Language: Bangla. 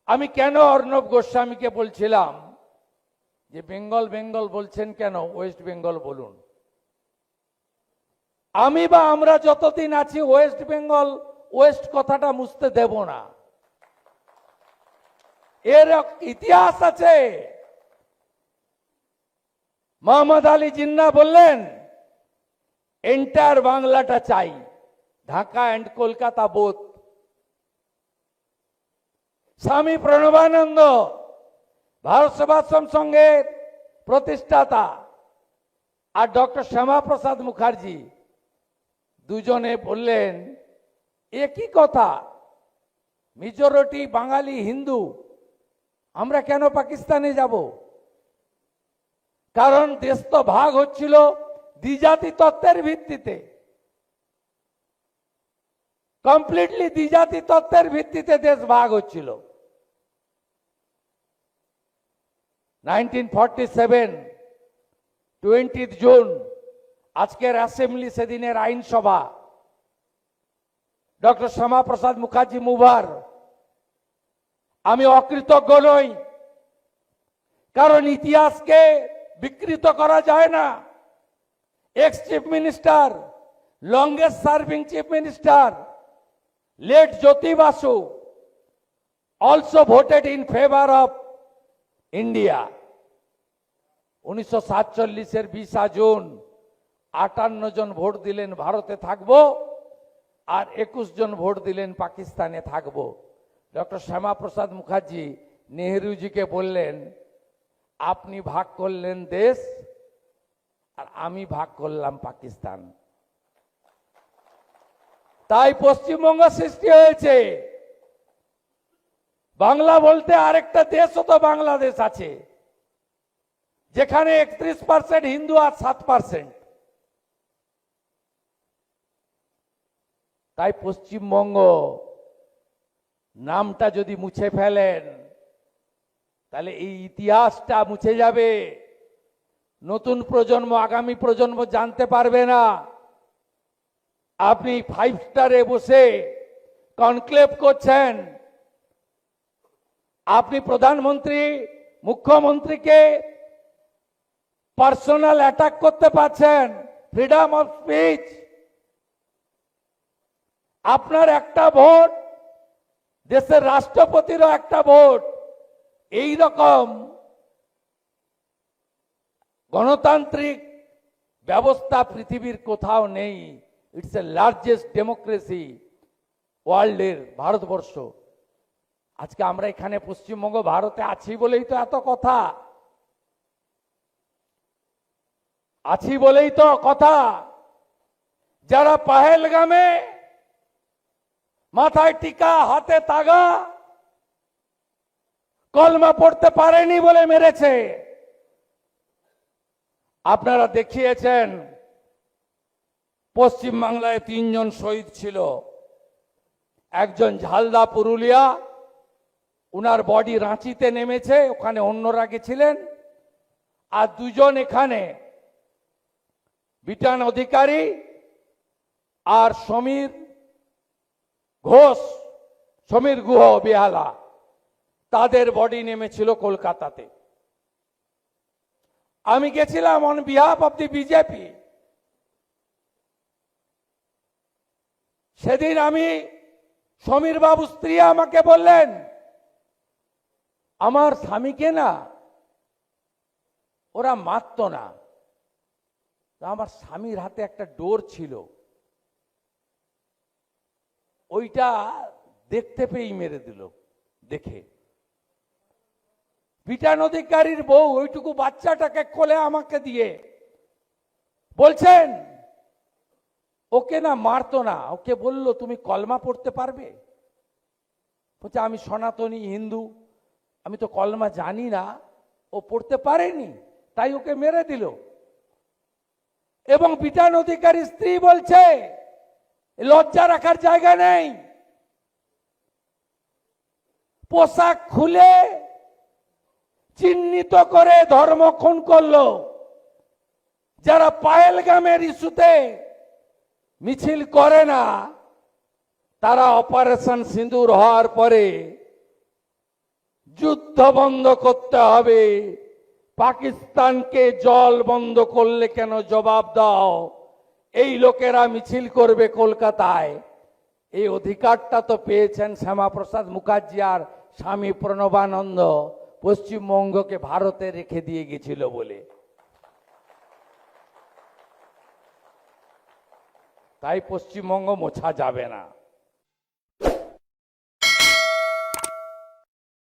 আমি কেন অর্ণব গোস্বামীকে বলছিলাম যে বেঙ্গল বেঙ্গল বলছেন কেন, ওয়েস্ট বেঙ্গল বলুন। আমি বা আমরা যতদিন আছি ওয়েস্ট বেঙ্গল ওয়েস্ট কথাটা মুছতে দেব না। এর ইতিহাস আছে। মোহাম্মদ আলী জিন্না বললেন এন্টার বাংলাটা চাই, ঢাকা অ্যান্ড কলকাতা বোথ। স্বামী প্রণবানন্দ ভারত সেবাশ্রম সংঘের প্রতিষ্ঠাতা আর ডক্টর শ্যামাপ্রসাদ মুখার্জি দুজনে বললেন একই কথা, মেজরিটি বাঙালি হিন্দু, আমরা কেন পাকিস্তানে যাব? কারণ দেশ তো ভাগ হচ্ছিল দ্বিজাতি তত্ত্বের ভিত্তিতে, কমপ্লিটলি দ্বিজাতি তত্ত্বের ভিত্তিতে দেশ ভাগ হচ্ছিল। 1947 20 জুন আজকের অ্যাসেম্বলি, সেদিনের আইনসভা, ডক্টর শ্যামাপ্রসাদ মুখার্জি মুভার। আমি অকৃতজ্ঞ নই, কারণ ইতিহাসকে বিকৃত করা যায় না। X chief minister, longest serving chief minister, late Jyoti Basu also voted in favor of India. 1947 20 জুন 58 জন ভোট দিলেন ভারতে থাকবো, আর 21 জন ভোট দিলেন পাকিস্তানে থাকবো। ডক্টর শ্যামাপ্রসাদ মুখার্জি নেহরুজিকে বললেন আপনি ভাগ করলেন দেশ আর আমি ভাগ করলাম পাকিস্তান। তাই পশ্চিমবঙ্গ সৃষ্টি হয়েছে। বাংলা বলতে আরেকটা দেশও তো বাংলাদেশ আছে, যেখানে 31% হিন্দু আর 7%। তাই পশ্চিমবঙ্গ নামটা যদি মুছে ফেলেন তাহলে এই ইতিহাসটা মুছে যাবে। নতুন প্রজন্ম, আগামী প্রজন্ম জানতে পারবে না। আপনি 5 স্টারে বসে কনক্লেভ করছেন, আপনি প্রধানমন্ত্রী মুখ্যমন্ত্রীকে পার্সোনাল অ্যাটাক করতে পারছেন, ফ্রিডম অফ স্পিচ। আপনার একটা ভোট, দেশের রাষ্ট্রপতিরও একটা ভোট। এই রকম গণতান্ত্রিক ব্যবস্থা পৃথিবীর কোথাও নেই। ইটস এ লার্জেস্ট ডেমোক্রেসি ওয়ার্ল্ডের ভারতবর্ষ। আজকে আমরা এখানে পশ্চিমবঙ্গ ভারতে আছি বলেই তো এত কথা, আছি বলেই তো কথা। যারা পাহেলগামে মাথায় টিকা, হাতে তাগা, কলমা পড়তে পারেনি বলে মেরেছে। আপনারা দেখিয়েছেন পশ্চিম বাংলায় 3 জন শহীদ ছিল। একজন ঝালদা পুরুলিয়া, উনার বডি রাঁচিতে নেমেছে, ওখানে অন্যরা গেছিলেন। আর 2 জন এখানে, বিটান অধিকারী আর সমীর ঘোষ, সমীর গুহ বেহালা, তাদের বডি নেমেছিল কলকাতাতে। আমি গেছিলাম on behalf of the BJP. সেদিন আমি, সমীর বাবু স্ত্রী আমাকে বললেন আমার স্বামীকে না ওরা মারতো না, আমার স্বামীর হাতে একটা ডোর ছিল, ওইটা দেখতে পেয়েই মেরে দিল। দেখে বিটান অধিকারীর বউ ওইটুকু বাচ্চাটাকে কোলে আমাকে দিয়ে বলছেন ওকে না মারতো না, ওকে বলল তুমি কলমা পড়তে পারবে? বলছে আমি সনাতনী হিন্দু, আমি তো কলমা জানি না। ও পড়তে পারেনি, তাই ওকে মেরে দিল। এবং বিটান অধিকারী স্ত্রী বলছে লজ্জা রাখার জায়গা নেই, পোশাক খুলে চিহ্নিত করে ধর্ম খুন করলো। যারা পাহেলগামের ইস্যুতে মিছিল করে না, তারা অপারেশন সিঁদুর হওয়ার পরে যুদ্ধ বন্ধ করতে হবে, পাকিস্তানকে জল বন্ধ করলে কেন জবাব দাও, এই লোকেরা মিছিল করবে কলকাতায়। এই অধিকারটা তো পেয়েছেন শ্যামাপ্রসাদ মুখার্জি আর স্বামী প্রণবানন্দ পশ্চিমবঙ্গকে ভারতে রেখে দিয়ে গেছিল বলে। তাই পশ্চিমবঙ্গ মোছা যাবে না।